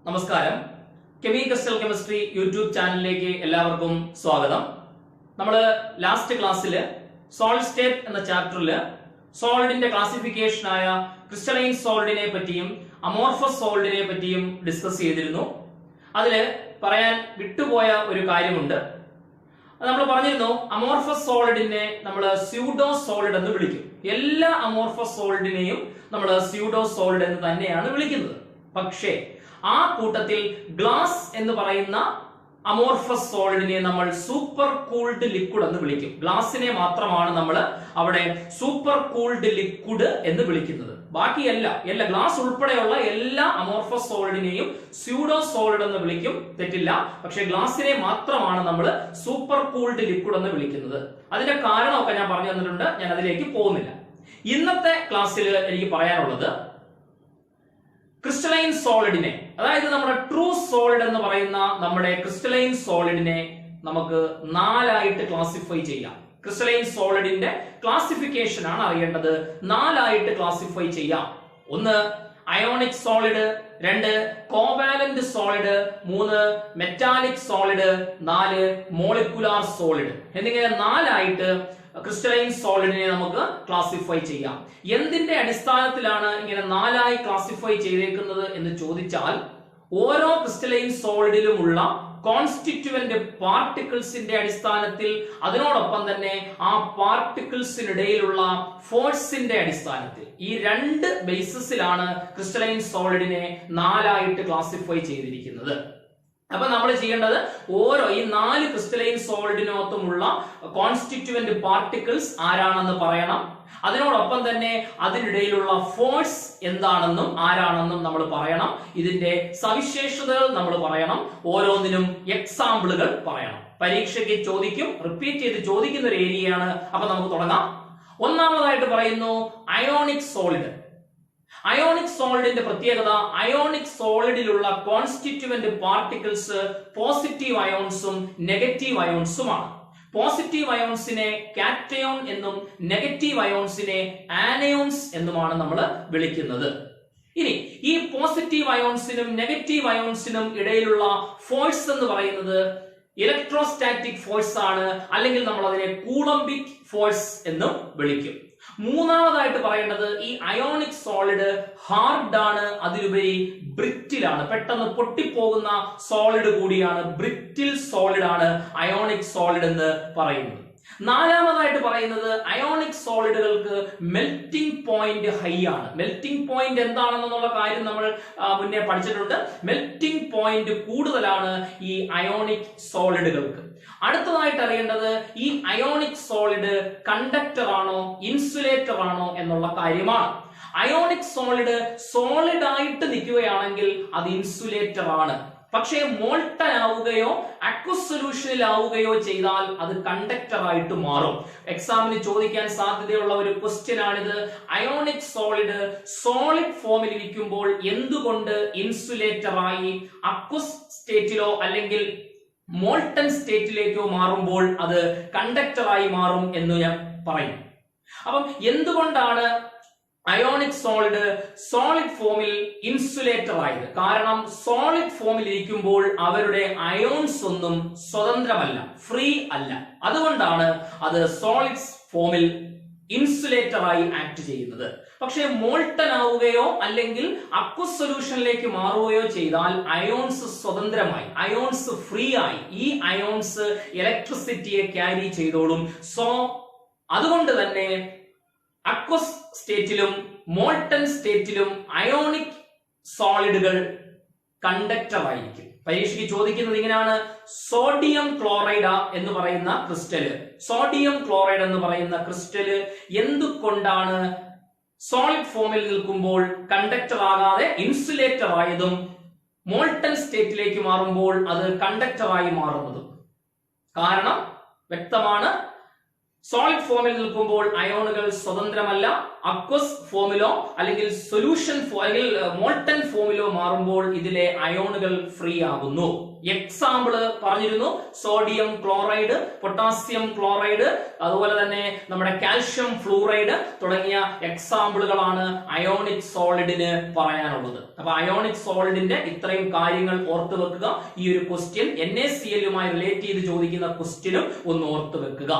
നമസ്കാരം. Chemical chemistry YouTube ചാനലിലേക്ക് എല്ലാവർക്കും സ്വാഗതം. നമ്മൾ ലാസ്റ്റ് ക്ലാസ്സിൽ സോളിഡ് സ്റ്റേറ്റ് എന്ന ചാപ്റ്ററിൽ സോളിഡിന്റെ ക്ലാസിഫിക്കേഷനായ ക്രിസ്റ്റലൈൻ സോളിഡിനെ പറ്റിയും അമോർഫസ് സോളിഡിനെ പറ്റിയും ഡിസ്കസ് ചെയ്തിരുന്നു. അതിൽ പറയാൻ വിട്ടുപോയ ഒരു കാര്യമുണ്ട്. നമ്മൾ പറഞ്ഞിരുന്നു അമോർഫസ് സോളിഡിനെ നമ്മൾ സ്യൂഡോ സോളിഡ് എന്ന് വിളിക്കും. എല്ലാ അമോർഫസ് സോളിഡിനെയും നമ്മൾ സ്യൂഡോ സോളിഡ് എന്ന് തന്നെയാണ് വിളിക്കുന്നത്. പക്ഷേ ആ കൂട്ടത്തിൽ ഗ്ലാസ് എന്ന് പറയുന്ന അമോർഫസ് സോളിഡിനെ നമ്മൾ സൂപ്പർ കൂൾഡ് ലിക്വിഡ് എന്ന് വിളിക്കും. ഗ്ലാസിനെ മാത്രമാണ് നമ്മൾ അവിടെ സൂപ്പർ കൂൾഡ് ലിക്വിഡ് എന്ന് വിളിക്കുന്നത്. ബാക്കി എല്ലാ ഗ്ലാസ് ഉൾപ്പെടെയുള്ള എല്ലാ അമോർഫസ് സോളിഡിനെയും സ്യൂഡോ സോളിഡ് എന്ന് വിളിക്കും, തെറ്റില്ല. പക്ഷെ ഗ്ലാസിനെ മാത്രമാണ് നമ്മൾ സൂപ്പർ കൂൾഡ് ലിക്വിഡ് എന്ന് വിളിക്കുന്നത്. അതിന്റെ കാരണമൊക്കെ ഞാൻ പറഞ്ഞു തന്നിട്ടുണ്ട്, ഞാൻ അതിലേക്ക് പോകുന്നില്ല. ഇന്നത്തെ ക്ലാസ്സിൽ എനിക്ക് പറയാനുള്ളത് ക്രിസ്റ്റലൈൻ സോളിഡിനെ, അതായത് നമ്മുടെ ട്രൂ സോളിഡ് എന്ന് പറയുന്ന നമ്മുടെ ക്രിസ്റ്റലൈൻ സോളിഡിനെ നമുക്ക് നാലായിട്ട് ക്ലാസിഫൈ ചെയ്യാം. ക്രിസ്റ്റലൈൻ സോളിഡിന്റെ ക്ലാസിഫിക്കേഷൻ ആണ് അറിയേണ്ടത്. നാലായിട്ട് ക്ലാസിഫൈ ചെയ്യാം. ഒന്ന് അയോണിക് സോളിഡ്, രണ്ട് കോവാലന്റ് സോളിഡ്, മൂന്ന് മെറ്റാലിക് സോളിഡ്, നാല് മോളിക്കുലാർ സോളിഡ് എന്നിങ്ങനെ നാലായിട്ട് ക്രിസ്റ്റലൈൻ സോളിഡിനെ നമുക്ക് ക്ലാസിഫൈ ചെയ്യാം. എന്തിന്റെ അടിസ്ഥാനത്തിലാണ് ഇങ്ങനെ നാലായി ക്ലാസിഫൈ ചെയ്തേക്കുന്നത് എന്ന് ചോദിച്ചാൽ, ഓരോ ക്രിസ്റ്റലൈൻ സോളിഡിലുമുള്ള കോൺസ്റ്റിറ്റ്യുവന്റ് പാർട്ടിക്കിൾസിന്റെ അടിസ്ഥാനത്തിൽ, അതിനോടൊപ്പം തന്നെ ആ പാർട്ടിക്കിൾസിനിടയിലുള്ള ഫോഴ്സിന്റെ അടിസ്ഥാനത്തിൽ, ഈ രണ്ട് ബേസിസിലാണ് ക്രിസ്റ്റലൈൻ സോളിഡിനെ നാലായിട്ട് ക്ലാസിഫൈ ചെയ്തിരിക്കുന്നത്. അപ്പൊ നമ്മൾ ചെയ്യേണ്ടത് ഓരോ ഈ നാല് ക്രിസ്റ്റലൈൻ സോളിഡിനകത്തുമുള്ള കോൺസ്റ്റിറ്റ്യുവന്റ് പാർട്ടിക്കിൾസ് ആരാണെന്ന് പറയണം. അതിനോടൊപ്പം തന്നെ അതിനിടയിലുള്ള ഫോഴ്സ് എന്താണെന്നും ആരാണെന്നും നമ്മൾ പറയണം. ഇതിന്റെ സവിശേഷതകൾ നമ്മൾ പറയണം. ഓരോന്നിനും എക്സാമ്പിളുകൾ പറയണം. പരീക്ഷയ്ക്ക് ചോദിക്കും, റിപ്പീറ്റ് ചെയ്ത് ചോദിക്കുന്ന ഒരു ഏരിയയാണ്. അപ്പൊ നമുക്ക് തുടങ്ങാം. ഒന്നാമതായിട്ട് പറയുന്നു അയോണിക് സോളിഡ്. അയോണിക് സോളിഡിന്റെ പ്രത്യേകത, അയോണിക് സോളിഡിലുള്ള കോൺസ്റ്റിറ്റ്യുവന്റ് പാർട്ടിക്കിൾസ് പോസിറ്റീവ് അയോൺസും നെഗറ്റീവ് അയോൺസുമാണ്. പോസിറ്റീവ് അയോൺസിനെ കാറ്റയോൺ എന്നും നെഗറ്റീവ് അയോൺസിനെ ആനയോൺസ് എന്നുമാണ് നമ്മൾ വിളിക്കുന്നത്. ഇനി ഈ പോസിറ്റീവ് അയോൺസിനും നെഗറ്റീവ് അയോൺസിനും ഇടയിലുള്ള ഫോഴ്സ് എന്ന് പറയുന്നത് ഇലക്ട്രോസ്റ്റാറ്റിക് ഫോഴ്സ് ആണ്, അല്ലെങ്കിൽ നമ്മൾ അതിനെ കൂളംബിക് ഫോഴ്സ് എന്നും വിളിക്കും. മൂന്നാമതായിട്ട് പറയേണ്ടത്, ഈ അയോണിക് സോളിഡ് ഹാർഡ് ആണ്, അതിലുപരി ബ്രിറ്റിൽ ആണ്, പെട്ടെന്ന് പൊട്ടിപ്പോകുന്ന സോളിഡ് കൂടിയാണ്. ബ്രിറ്റിൽ സോളിഡ് ആണ് അയോണിക് സോളിഡ് എന്ന് പറയുന്നത്. നാലാമതായിട്ട് പറയുന്നത്, അയോണിക് സോളിഡുകൾക്ക് മെൽറ്റിംഗ് പോയിന്റ് ഹൈ ആണ്. മെൽറ്റിംഗ് പോയിന്റ് എന്താണെന്നുള്ള കാര്യം നമ്മൾ മുന്നേ പഠിച്ചിട്ടുണ്ട്. മെൽറ്റിംഗ് പോയിന്റ് കൂടുതലാണ് ഈ അയോണിക് സോളിഡുകൾക്ക്. അടുത്തതായിട്ട് അറിയേണ്ടത്, ഈ അയോണിക് സോളിഡ് കണ്ടക്ടർ ആണോ ഇൻസുലേറ്റർ ആണോ എന്നുള്ള കാര്യമാണ്. അയോണിക് സോളിഡ് സോളിഡ് ആയിട്ട് നിൽക്കുകയാണെങ്കിൽ അത് ഇൻസുലേറ്റർ ആണ്. പക്ഷേ മോൾട്ടൻ ആവുകയോ അക്വസ് സൊല്യൂഷനിൽ ആവുകയോ ചെയ്താൽ അത് കണ്ടക്ടർ ആയിട്ട് മാറും. എക്സാമിന് ചോദിക്കാൻ സാധ്യതയുള്ള ഒരു ക്വസ്റ്റ്യൻ ആണിത്. അയോണിക് സോളിഡ് സോളിഡ് ഫോമിൽ ഇരിക്കുമ്പോൾ എന്തുകൊണ്ട് ഇൻസുലേറ്റർ ആയി അക്വസ് സ്റ്റേറ്റിലോ അല്ലെങ്കിൽ മോൾട്ടൻ സ്റ്റേറ്റിലേക്കോ മാറുമ്പോൾ അത് കണ്ടക്ടർ ആയി മാറും എന്ന് ഞാൻ പറയും. അപ്പം എന്തുകൊണ്ടാണ് അയോണിക് സോളിഡ് സോളിഡ് ഫോമിൽ ഇൻസുലേറ്റർ ആയത്? കാരണം സോളിഡ് ഫോമിൽ ഇരിക്കുമ്പോൾ അവരുടെ അയോൺസ് ഒന്നും സ്വതന്ത്രമല്ല, ഫ്രീ അല്ല. അതുകൊണ്ടാണ് അത് സോളിഡ് ഫോമിൽ ഇൻസുലേറ്റർ ആയി ആക്ട് ചെയ്യുന്നത്. പക്ഷെ മോൾട്ടൻ ആവുകയോ അല്ലെങ്കിൽ അക്വസ് സൊല്യൂഷനിലേക്ക് മാറുകയോ ചെയ്താൽ അയോൺസ് സ്വതന്ത്രമായി, അയോൺസ് ഫ്രീ ആയി, ഈ അയോൺസ് ഇലക്ട്രിസിറ്റിയെ ക്യാരി ചെയ്തോളും. സോ അതുകൊണ്ട് തന്നെ അക്വസ് സ്റ്റേറ്റിലും മോൾട്ടൻ സ്റ്റേറ്റിലും അയോണിക് സോളിഡുകൾ കണ്ടക്ടർ ആയിരിക്കും. പരീക്ഷയ്ക്ക് ചോദിക്കുന്നത് ഇങ്ങനെയാണ്, സോഡിയം ക്ലോറൈഡ് എന്ന് പറയുന്ന ക്രിസ്റ്റല്, സോഡിയം ക്ലോറൈഡ് എന്ന് പറയുന്ന ക്രിസ്റ്റല് എന്തുകൊണ്ടാണ് സോളിഡ് ഫോമിൽ നിൽക്കുമ്പോൾ കണ്ടക്ടർ ആകാതെ ഇൻസുലേറ്റർ ആയതും മോൾട്ടൻ സ്റ്റേറ്റിലേക്ക് മാറുമ്പോൾ അത് കണ്ടക്ടർ ആയി മാറുന്നതും? കാരണം വ്യക്തമാണ്. സോളിഡ് ഫോമിൽ നിൽക്കുമ്പോൾ അയോണുകൾ സ്വതന്ത്രമല്ല. അക്വസ് ഫോമിലോ അല്ലെങ്കിൽ സൊല്യൂഷൻ അല്ലെങ്കിൽ മോൾട്ടൻ ഫോമിലോ മാറുമ്പോൾ ഇതിലെ അയോണുകൾ ഫ്രീ ആകുന്നു. എക്സാമ്പിള് പറഞ്ഞിരുന്നു, സോഡിയം ക്ലോറൈഡ്, പൊട്ടാസ്യം ക്ലോറൈഡ്, അതുപോലെ തന്നെ നമ്മുടെ കാൽഷ്യം ഫ്ലൂറൈഡ് തുടങ്ങിയ എക്സാമ്പിളുകളാണ് അയോണിക് സോളിഡിന് പറയാനുള്ളത്. അപ്പൊ അയോണിക് സോളിഡിന്റെ ഇത്രയും കാര്യങ്ങൾ ഓർത്തു വെക്കുക. ഈ ഒരു ക്വസ്റ്റ്യൻ NaCl റിലേറ്റ് ചെയ്ത് ചോദിക്കുന്ന ക്വസ്റ്റ്യനും ഒന്ന് ഓർത്തു വെക്കുക.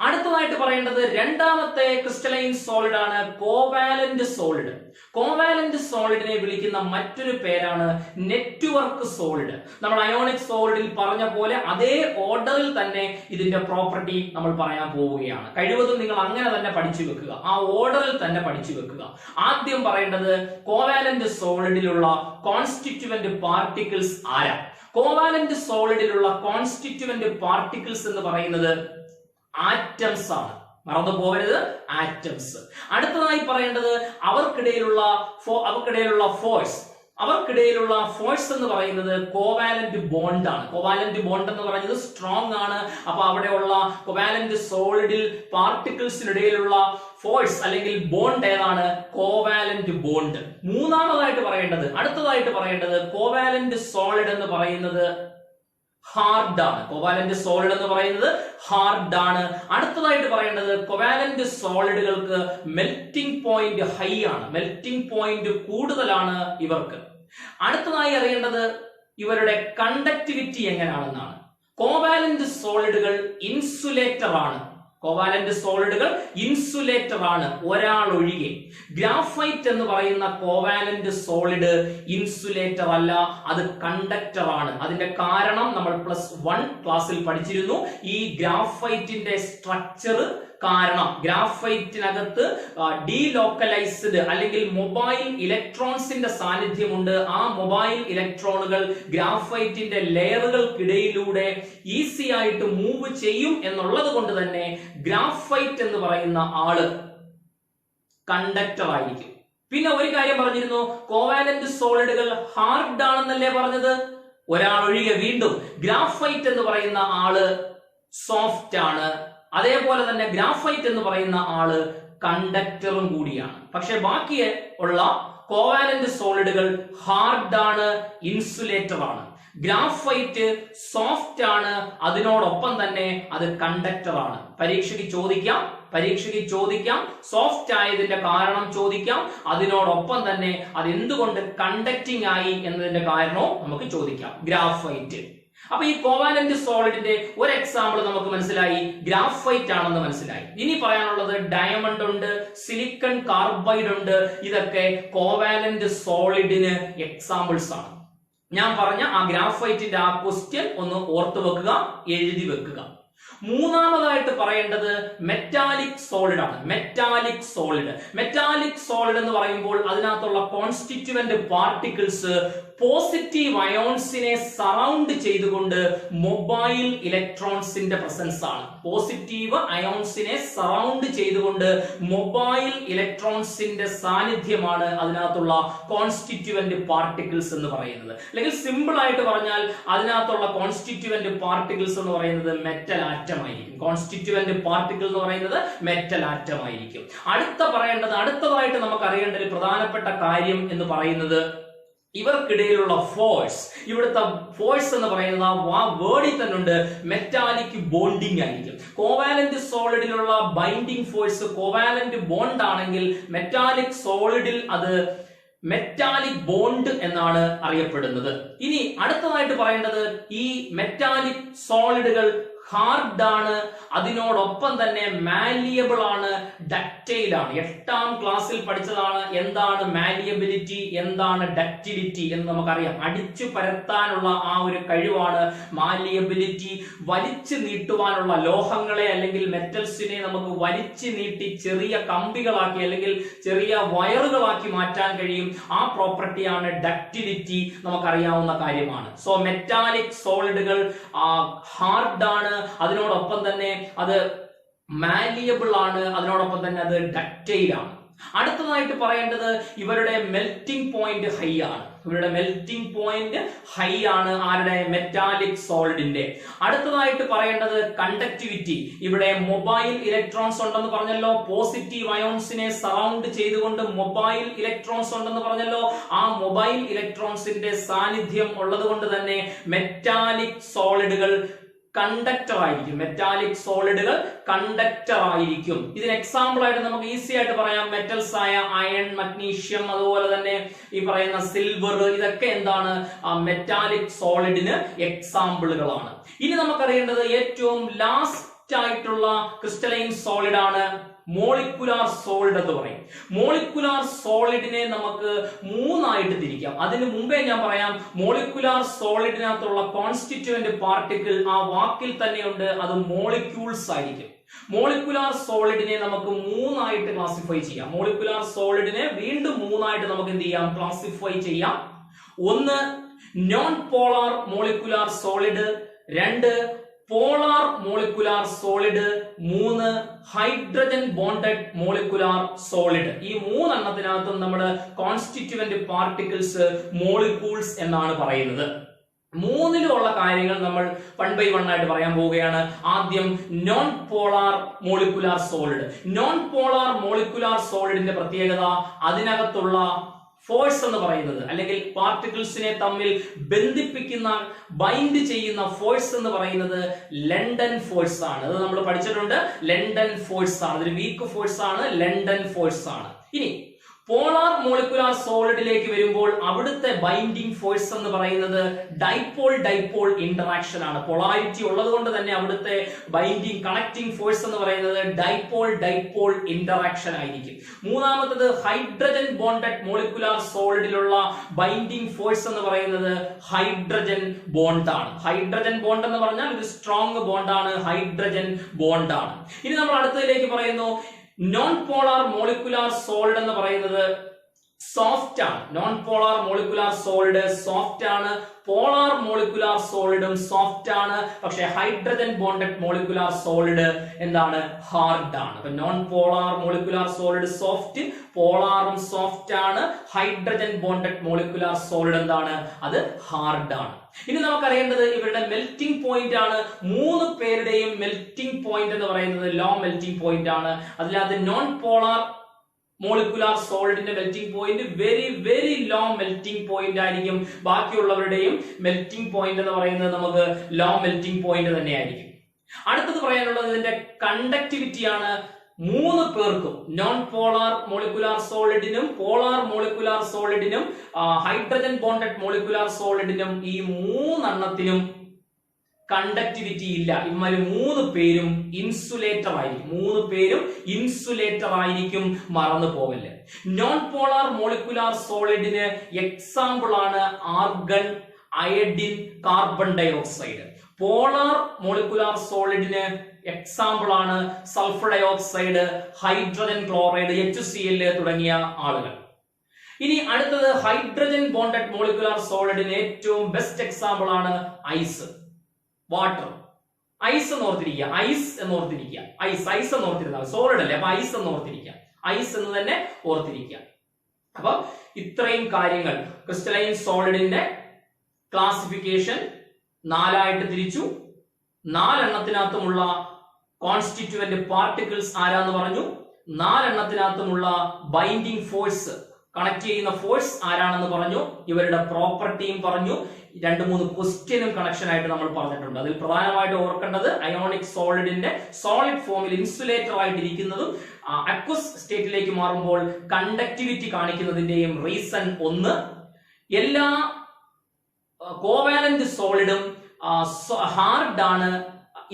അടുത്തതായിട്ട് പറയേണ്ടത് രണ്ടാമത്തെ ക്രിസ്റ്റലൈൻ സോളിഡ് ആണ് കോവാലന്റ് സോളിഡ്. കോവാലന്റ് സോളിഡിനെ വിളിക്കുന്ന മറ്റൊരു പേരാണ് നെറ്റ്വർക്ക് സോളിഡ്. നമ്മൾ അയോണിക് സോളിഡിൽ പറഞ്ഞ പോലെ അതേ ഓർഡറിൽ തന്നെ ഇതിന്റെ പ്രോപ്പർട്ടി നമ്മൾ പറയാൻ പോവുകയാണ്. കഴിവതും നിങ്ങൾ അങ്ങനെ തന്നെ പഠിച്ചു വെക്കുക, ആ ഓർഡറിൽ തന്നെ പഠിച്ചു വെക്കുക. ആദ്യം പറയേണ്ടത് കോവാലന്റ് സോളിഡിലുള്ള കോൺസ്റ്റിറ്റ്യൂവന്റ് പാർട്ടിക്കിൾസ് ആരാ? കോവാലന്റ് സോളിഡിലുള്ള കോൺസ്റ്റിറ്റ്യൂവന്റ് പാർട്ടിക്കിൾസ് എന്ന് പറയുന്നത് ആറ്റംസ് ആണ്. മറന്നു പോകരുത്, ആറ്റംസ്. അടുത്തതായി പറയേണ്ടത് അവർക്കിടയിലുള്ള ഫോഴ്സ് എന്ന് പറയുന്നത് കോവാലന്റ് ബോണ്ട് ആണ്. കോവാലന്റ് ബോണ്ട് എന്ന് പറയുന്നത് സ്ട്രോങ് ആണ്. അപ്പൊ അവിടെയുള്ള കോവാലന്റ് സോളിഡിൽ പാർട്ടിക്കിൾസിനിടയിലുള്ള ഫോഴ്സ് അല്ലെങ്കിൽ ബോണ്ട് ഏതാണ്? Covalent bond. അടുത്തതായിട്ട് പറയേണ്ടത് കോവാലന്റ് സോളിഡ് എന്ന് പറയുന്നത് ഹാർഡ് ആണ്. കോവാലന്റ് സോളിഡ് എന്ന് പറയുന്നത് ഹാർഡ് ആണ്. അടുത്തതായിട്ട് പറയേണ്ടത് കോവാലന്റ് സോളിഡുകൾക്ക് മെൽറ്റിംഗ് പോയിന്റ് ഹൈ ആണ്, മെൽറ്റിംഗ് പോയിന്റ് കൂടുതലാണ് ഇവർക്ക്. അടുത്തതായി അറിയേണ്ടത് ഇവരുടെ കണ്ടക്ടിവിറ്റി എങ്ങനെയാണെന്നാണ്. കോവാലന്റ് സോളിഡുകൾ ഇൻസുലേറ്റർ ആണ്. കോവാലന്റ് സോളിഡുകൾ ഇൻസുലേറ്റർ ആണ്, ഒരാൾ ഒഴികെ. ഗ്രാഫൈറ്റ് എന്ന് പറയുന്ന കോവാലന്റ് സോളിഡ് ഇൻസുലേറ്റർ അല്ല, അത് കണ്ടക്ടർ ആണ്. അതിന്റെ കാരണം നമ്മൾ +1 ക്ലാസ്സിൽ പഠിച്ചിരുന്നു. ഈ ഗ്രാഫൈറ്റിന്റെ സ്ട്രക്ചർ കാരണം ഗ്രാഫൈറ്റിനകത്ത് ഡീലോക്കലൈസ്ഡ് അല്ലെങ്കിൽ മൊബൈൽ ഇലക്ട്രോൺസിന്റെ സാന്നിധ്യമുണ്ട്. ആ മൊബൈൽ ഇലക്ട്രോണുകൾ ഗ്രാഫൈറ്റിന്റെ ലെയറുകൾക്കിടയിലൂടെ ഈസി ആയിട്ട് മൂവ് ചെയ്യും എന്നുള്ളത് കൊണ്ട് തന്നെ ഗ്രാഫൈറ്റ് എന്ന് പറയുന്ന ആള് കണ്ടക്ടർ ആയിരിക്കും. പിന്നെ ഒരു കാര്യം പറഞ്ഞിരുന്നു, കോവാലന്റ് സോളിഡുകൾ ഹാർഡ് ആണെന്നല്ലേ പറഞ്ഞത്? ഒരാൾ ഒഴികെ. വീണ്ടും ഗ്രാഫൈറ്റ് എന്ന് പറയുന്ന ആള് സോഫ്റ്റ് ആണ്. അതേപോലെ തന്നെ ഗ്രാഫൈറ്റ് എന്ന് പറയുന്ന ആള് കണ്ടക്ടറും കൂടിയാണ്. പക്ഷെ ബാക്കി ഉള്ള കോവാലന്റ് സോളിഡുകൾ ഹാർഡ് ആണ്, ഇൻസുലേറ്റർ ആണ്. ഗ്രാഫൈറ്റ് സോഫ്റ്റ് ആണ്, അതിനോടൊപ്പം തന്നെ അത് കണ്ടക്ടർ ആണ്. പരീക്ഷയ്ക്ക് ചോദിക്കാം സോഫ്റ്റ് ആയതിന്റെ കാരണം ചോദിക്കാം, അതിനോടൊപ്പം തന്നെ അത് എന്തുകൊണ്ട് കണ്ടക്ടിങ് ആയി എന്നതിന്റെ കാരണവും നമുക്ക് ചോദിക്കാം. ഗ്രാഫൈറ്റ്. അപ്പൊ ഈ കോവാലന്റ് സോളിഡിന്റെ ഒരു എക്സാമ്പിൾ നമുക്ക് മനസ്സിലായി, ഗ്രാഫൈറ്റ് ആണെന്ന് മനസ്സിലായി. ഇനി പറയാനുള്ളത് ഡയമണ്ട് ഉണ്ട്, സിലിക്കൺ കാർബൈഡ് ഉണ്ട്. ഇതൊക്കെ കോവാലന്റ് സോളിഡിന് എക്സാമ്പിൾസ് ആണ്. ഞാൻ പറഞ്ഞ ആ ഗ്രാഫൈറ്റിന്റെ ആ ക്വസ്റ്റ്യൻ ഒന്ന് ഓർത്തു വെക്കുക, എഴുതി വെക്കുക. മൂന്നാമതായിട്ട് പറയേണ്ടത് മെറ്റാലിക് സോളിഡ് ആണ്. മെറ്റാലിക് സോളിഡ് എന്ന് പറയുമ്പോൾ അതിനകത്തുള്ള കോൺസ്റ്റിറ്റ്യൂവന്റ് പാർട്ടിക്കിൾസ് പോസിറ്റീവ് അയോൺസിനെ സറൗണ്ട് ചെയ്തുകൊണ്ട് മൊബൈൽ ഇലക്ട്രോൺസിന്റെ പ്രസൻസ് ആണ്. പോസിറ്റീവ് അയോൺസിനെ സറൗണ്ട് ചെയ്തുകൊണ്ട് മൊബൈൽ ഇലക്ട്രോൺസിന്റെ സാന്നിധ്യമാണ് അതിനകത്തുള്ള കോൺസ്റ്റിറ്റ്യൂവന്റ് പാർട്ടിക്കിൾസ് എന്ന് പറയുന്നത്. അല്ലെങ്കിൽ സിമ്പിൾ ആയിട്ട് പറഞ്ഞാൽ അതിനകത്തുള്ള കോൺസ്റ്റിറ്റ്യൂവന്റ് പാർട്ടിക്കിൾസ് എന്ന് പറയുന്നത് മെറ്റൽ ആറ്റം ആയിരിക്കും. കോൺസ്റ്റിറ്റ്യൂവന്റ് പാർട്ടിക്കിൾ എന്ന് പറയുന്നത് മെറ്റൽ ആറ്റം ആയിരിക്കും. അടുത്തതായിട്ട് നമുക്ക് അറിയേണ്ട ഒരു പ്രധാനപ്പെട്ട കാര്യം എന്ന് പറയുന്നത് ഇവർക്കിടയിലുള്ള ഫോഴ്സ്. ഇവിടുത്തെ ഫോഴ്സ് എന്ന് പറയുന്നത് ആ വേർഡിൽ തന്നെ ഉണ്ട്, മെറ്റാലിക് ബോണ്ടിങ് ആയിരിക്കും. കോവാലന്റ് സോളിഡിലുള്ള ബൈൻഡിങ് ഫോഴ്സ് കോവാലന്റ് ബോണ്ട് ആണെങ്കിൽ മെറ്റാലിക് സോളിഡിൽ അത് മെറ്റാലിക് ബോണ്ട് എന്നാണ് അറിയപ്പെടുന്നത്. ഇനി അടുത്തതായിട്ട് പറയേണ്ടത് ഈ മെറ്റാലിക് സോളിഡുകൾ ഹാർഡ് ആണ്, അതിനോടൊപ്പം തന്നെ മാലിയബിൾ ആണ്, ഡക്റ്റൈൽ ആണ്. 8ാം ക്ലാസ്സിൽ പഠിച്ചതാണ് എന്താണ് മാലിയബിലിറ്റി, എന്താണ് ഡക്റ്റിലിറ്റി എന്ന് നമുക്കറിയാം. അടിച്ചു പരത്താനുള്ള ആ ഒരു കഴിവാണ് മാലിയബിലിറ്റി. വലിച്ചു നീട്ടുവാനുള്ള ലോഹങ്ങളെ അല്ലെങ്കിൽ മെറ്റൽസിനെ നമുക്ക് വലിച്ചു നീട്ടി ചെറിയ കമ്പികളാക്കി അല്ലെങ്കിൽ ചെറിയ വയറുകളാക്കി മാറ്റാൻ കഴിയും. ആ പ്രോപ്പർട്ടിയാണ് ഡക്റ്റിലിറ്റി, നമുക്കറിയാവുന്ന കാര്യമാണ്. സോ മെറ്റാലിക് സോളിഡുകൾ ഹാർഡ് ആണ്, അതിനോടൊപ്പം തന്നെ അത് മാലിയബിൾ ആണ്, അതിനോടൊപ്പം തന്നെ അത് ഡക്റ്റൈൽ ആണ്. അടുത്തതായിട്ട് പറയേണ്ടത് ഇവരുടെ മെൽറ്റിംഗ് പോയിന്റ് ഹൈ ആണ്. ഇവരുടെ മെൽറ്റിംഗ് പോയിന്റ് ഹൈ ആണ് ആരുടെ? മെറ്റാലിക് സോളിഡിന്റെ. അടുത്തതായിട്ട് പറയേണ്ടത് കണ്ടക്ടിവിറ്റി. ഇവിടെ മൊബൈൽ ഇലക്ട്രോൺസ് ഉണ്ടെന്ന് പറഞ്ഞല്ലോ, പോസിറ്റീവ് അയോൺസിനെ സറൗണ്ട് ചെയ്തുകൊണ്ട് മൊബൈൽ ഇലക്ട്രോൺസ് ഉണ്ടെന്ന് പറഞ്ഞല്ലോ. ആ മൊബൈൽ ഇലക്ട്രോൺസിന്റെ സാന്നിധ്യം ഉള്ളത് കൊണ്ട് തന്നെ മെറ്റാലിക് സോളിഡുകൾ കണ്ടക്ടർ ആയിരിക്കും. മെറ്റാലിക് സോളിഡുകൾ കണ്ടക്ടർ ആയിരിക്കും. ഇതിന് എക്സാമ്പിൾ ആയിട്ട് നമുക്ക് ഈസി ആയിട്ട് പറയാം. മെറ്റൽസ് ആയ അയൺ, മഗ്നീഷ്യം, അതുപോലെ തന്നെ ഈ പറയുന്ന സിൽവർ, ഇതൊക്കെ എന്താണ്? മെറ്റാലിക് സോളിഡിന് എക്സാമ്പിളുകളാണ്. ഇനി നമുക്കറിയേണ്ടത് ഏറ്റവും ലാസ്റ്റ് ആയിട്ടുള്ള ക്രിസ്റ്റലൈൻ സോളിഡ് ആണ് മോളിക്കുലാർ സോളിഡ് എന്ന് പറയും. മോളിക്കുലാർ സോളിഡിനെ നമുക്ക് മൂന്നായിട്ട് തിരിക്കാം. അതിന് മുമ്പേ ഞാൻ പറയാം, മോളിക്കുലാർ സോളിഡിനകത്തുള്ള കോൺസ്റ്റിറ്റ്യൂവന്റ് പാർട്ടിക്കിൾ ആ വാക്കിൽ തന്നെയുണ്ട്, അത് മോളിക്യൂൾസ് ആയിരിക്കും. മോളിക്കുലാർ സോളിഡിനെ നമുക്ക് മൂന്നായിട്ട് ക്ലാസിഫൈ ചെയ്യാം. മോളിക്കുലാർ സോളിഡിനെ വീണ്ടും മൂന്നായിട്ട് നമുക്ക് എന്ത് ചെയ്യാം? ക്ലാസിഫൈ ചെയ്യാം. ഒന്ന് നോൺ പോളാർ മോളിക്കുലാർ സോളിഡ്, രണ്ട് പോളാർ മോളിക്കുലാർ സോളിഡ്, മൂന്ന് ഹൈഡ്രജൻ ബോണ്ടഡ് മോളിക്കുലാർ സോളിഡ്. ഈ മൂന്നെണ്ണത്തിനകത്തും നമ്മൾ കോൺസ്റ്റിറ്റ്യൂവന്റ് പാർട്ടിക്കിൾസ് മോളിക്യൂൾസ് എന്നാണ് പറയുന്നത്. മൂന്നിലുള്ള കാര്യങ്ങൾ നമ്മൾ വൺ ബൈ വൺ ആയിട്ട് പറയാൻ പോവുകയാണ്. ആദ്യം non polar molecular solid. Non polar molecular സോളിഡിന്റെ പ്രത്യേകത, അതിനകത്തുള്ള ഫോഴ്സ് എന്ന് പറയുന്നത്, അല്ലെങ്കിൽ പാർട്ടിക്കിൾസിനെ തമ്മിൽ ബന്ധിപ്പിക്കുന്ന, ബൈൻഡ് ചെയ്യുന്ന ഫോഴ്സ് എന്ന് പറയുന്നത് ലണ്ടൻ ഫോഴ്സ് ആണ്. അത് നമ്മൾ പഠിച്ചിട്ടുണ്ട്. ലണ്ടൻ ഫോഴ്സ് ആണ്. അതൊരു വീക്ക് ഫോഴ്സ് ആണ്, ലണ്ടൻ ഫോഴ്സ് ആണ്. ഇനി പോളാർ മോളിക്കുലാർ സോളിഡിലേക്ക് വരുമ്പോൾ അവിടുത്തെ ബൈൻഡിങ് ഫോഴ്സ് എന്ന് പറയുന്നത് ഡൈപോൾ ഡൈപോൾ ഇന്ററാക്ഷൻ ആണ്. പൊളാരിറ്റി ഉള്ളത് കൊണ്ട് തന്നെ അവിടുത്തെ ബൈൻഡിങ് കണക്റ്റിംഗ് ഫോഴ്സ് എന്ന് പറയുന്നത് ഡൈപോൾ ഡൈപോൾ ഇന്ററാക്ഷൻ ആയിരിക്കും. മൂന്നാമത്തത് ഹൈഡ്രജൻ ബോണ്ടഡ് മോളിക്കുലാർ സോളിഡിലുള്ള ബൈൻഡിങ് ഫോഴ്സ് എന്ന് പറയുന്നത് ഹൈഡ്രജൻ ബോണ്ട് ആണ്. ഹൈഡ്രജൻ ബോണ്ട് എന്ന് പറഞ്ഞാൽ ഒരു സ്ട്രോങ് ബോണ്ട് ആണ്, ഹൈഡ്രജൻ ബോണ്ട് ആണ്. ഇനി നമ്മൾ അടുത്തതിലേക്ക് പറയുന്നു, നോൺ പോളാർ മോളിക്കുലാർ സോളിഡ് എന്ന് പറയുന്നത് സോഫ്റ്റ് ആണ്. Non polar molecular solid soft ആണ്. പോളാർ മോളിക്കുലാർ സോളിഡും സോഫ്റ്റ് ആണ്. പക്ഷെ ഹൈഡ്രജൻ ബോണ്ടഡ് മോളിക്കുലാർ സോളിഡ് എന്താണ്? ഹാർഡ് ആണ്. അപ്പൊ non polar molecular solid soft, പോളാറും സോഫ്റ്റ് ആണ്. ഹൈഡ്രജൻ ബോണ്ടഡ് മോളിക്കുലാർ സോളിഡ് എന്താണ്? അത് ഹാർഡ് ആണ്. ഇനി നമുക്കറിയേണ്ടത് ഇവരുടെ മെൽറ്റിംഗ് പോയിന്റ് ആണ്. മൂന്ന് പേരുടെയും മെൽറ്റിംഗ് പോയിന്റ് എന്ന് പറയുന്നത് ലോ മെൽറ്റിംഗ് പോയിന്റ് ആണ്. അതിനകത്ത് നോൺ പോളാർ മോളിക്കുലാർ സോളിഡിന്റെ melting point very very low melting point ആയിരിക്കും. ബാക്കിയുള്ളവരുടെയും മെൽറ്റിംഗ് പോയിന്റ് എന്ന് പറയുന്നത് നമുക്ക് ലോ മെൽറ്റിംഗ് പോയിന്റ് തന്നെയായിരിക്കും. അടുത്തത് പറയാനുള്ളത് ഇതിന്റെ കണ്ടക്ടിവിറ്റി ആണ്. മൂന്ന് പേർക്കും, നോൺ പോളാർ മോളിക്കുലാർ സോളിഡിനും പോളാർ മോളിക്കുലാർ സോളിഡിനും ഹൈഡ്രജൻ ബോണ്ടഡ് മോളിക്കുലാർ സോളിഡിനും, ഈ മൂന്നെണ്ണത്തിനും കണ്ടക്ടിവിറ്റി ഇല്ല. ഇവന്മാര് മൂന്ന് പേരും ഇൻസുലേറ്റർ ആയിരിക്കും. മൂന്ന് പേരും ഇൻസുലേറ്റർ ആയിരിക്കും, മറന്നു പോവല്ലേ. നോൺ പോളാർ മോളിക്കുലാർ സോളിഡിന് എക്സാമ്പിൾ ആണ് argon, iodine, carbon dioxide. Polar molecular സോളിഡിന് എക്സാമ്പിൾ ആണ് sulphur dioxide, hydrogen chloride, HCl തുടങ്ങിയ ആളുകൾ. ഇനി അടുത്തത് ഹൈഡ്രജൻ ബോണ്ടഡ് മോളിക്കുലാർ സോളിഡിന് ഏറ്റവും ബെസ്റ്റ് എക്സാമ്പിൾ ആണ് ഐസ്, വാട്ടർ. ഐസ് എന്ന് ഓർത്തിരിക്കുക, ഐസ് എന്ന് ഓർത്തിരിക്കുക, ഐസ് ഐസ് എന്ന് ഓർത്തിരുന്നാൽ സോളിഡ് അല്ലേ, അപ്പൊ ഐസ് എന്ന് ഓർത്തിരിക്കുക, ഐസ് എന്ന് തന്നെ ഓർത്തിരിക്കുക. അപ്പൊ ഇത്രയും കാര്യങ്ങൾ ക്രിസ്റ്റലൈൻ സോളിഡിന്റെ ക്ലാസിഫിക്കേഷൻ നാലായിട്ട് തിരിച്ചു. നാലെണ്ണത്തിനകത്തുമുള്ള കോൺസ്റ്റിറ്റ്യൂവന്റ് പാർട്ടിക്കിൾസ് ആരാന്ന് പറഞ്ഞു. നാലെണ്ണത്തിനകത്തുമുള്ള ബൈൻഡിങ് ഫോഴ്സ്, കണക്ട് ചെയ്യുന്ന ഫോഴ്സ് ആരാണെന്ന് പറഞ്ഞു. ഇവരുടെ പ്രോപ്പർട്ടിയും പറഞ്ഞു. 2-3 ക്വസ്റ്റ്യനും കണക്ഷൻ ആയിട്ട് നമ്മൾ പറഞ്ഞിട്ടുണ്ട്. അതിൽ പ്രധാനമായിട്ട് ഓർക്കേണ്ടത് അയോണിക് സോളിഡിന്റെ സോളിഡ് ഫോമിൽ ഇൻസുലേറ്റർ ആയിട്ടിരിക്കുന്നതും അക്വസ് സ്റ്റേറ്റിലേക്ക് മാറുമ്പോൾ കണ്ടക്ടിവിറ്റി കാണിക്കുന്നതിന്റെയും റീസൺ ഒന്ന്, എല്ലാ കോവാലന്റ് സോളിഡും ഹാർഡ് ആണ്,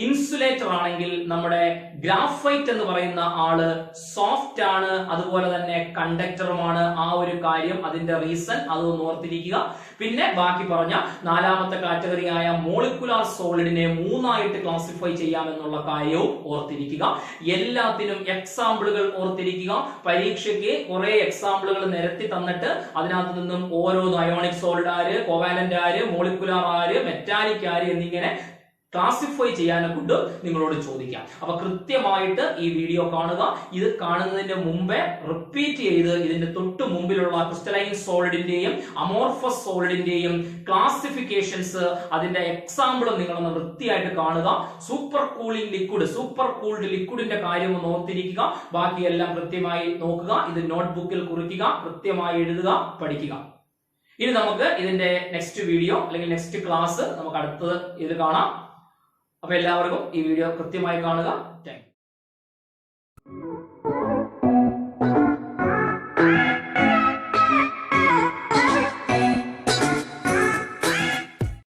ഇൻസുലേറ്റർ ആണെങ്കിൽ നമ്മുടെ ഗ്രാഫൈറ്റ് എന്ന് പറയുന്ന ആള് സോഫ്റ്റ് ആണ്, അതുപോലെ തന്നെ കണ്ടക്ടറുമാണ്. ആ ഒരു കാര്യം, അതിന്റെ റീസൺ അതൊന്ന് ഓർത്തിരിക്കുക. പിന്നെ ബാക്കി പറഞ്ഞ നാലാമത്തെ കാറ്റഗറി ആയ മോളിക്കുലാർ സോളിഡിനെ മൂന്നായിട്ട് ക്ലാസിഫൈ ചെയ്യാമെന്നുള്ള കാര്യവും ഓർത്തിരിക്കുക. എല്ലാത്തിനും എക്സാമ്പിളുകൾ ഓർത്തിരിക്കുക. പരീക്ഷയ്ക്ക് കുറെ എക്സാമ്പിളുകൾ നിരത്തി തന്നിട്ട് അതിനകത്ത് നിന്നും ഓരോന്ന് അയോണിക് സോളിഡ് ആര്, കോവാലന്റ് ആര്, മോളിക്കുലാർ ആര്, മെറ്റാലിക് ആര് എന്നിങ്ങനെ ക്ലാസിഫൈ ചെയ്യാനെ കൊണ്ട് നിങ്ങളോട് ചോദിക്കാം. അപ്പൊ കൃത്യമായിട്ട് ഈ വീഡിയോ കാണുക. ഇത് കാണുന്നതിന് മുമ്പേ റിപ്പീറ്റ് ചെയ്ത് ഇതിന്റെ തൊട്ട് മുമ്പിലുള്ള ക്രിസ്റ്റലൈൻ സോളിഡിന്റെയും അമോർഫസ് സോളിഡിന്റെയും ക്ലാസിഫിക്കേഷൻസ്, അതിന്റെ എക്സാമ്പിളും നിങ്ങളൊന്ന് വൃത്തിയായിട്ട് കാണുക. Super cooling liquid, super cooled ലിക്വിഡിന്റെ കാര്യം ഒന്ന് ഓർത്തിരിക്കുക. ബാക്കിയെല്ലാം കൃത്യമായി നോക്കുക. ഇത് നോട്ട്ബുക്കിൽ കുറിക്കുക, കൃത്യമായി എഴുതുക, പഠിക്കുക. ഇനി നമുക്ക് ഇതിന്റെ നെക്സ്റ്റ് വീഡിയോ അല്ലെങ്കിൽ നെക്സ്റ്റ് ക്ലാസ് നമുക്ക് അടുത്തത് ഇത് കാണാം. അപ്പൊ എല്ലാവർക്കും ഈ വീഡിയോ കൃത്യമായി കാണുക. Thank you.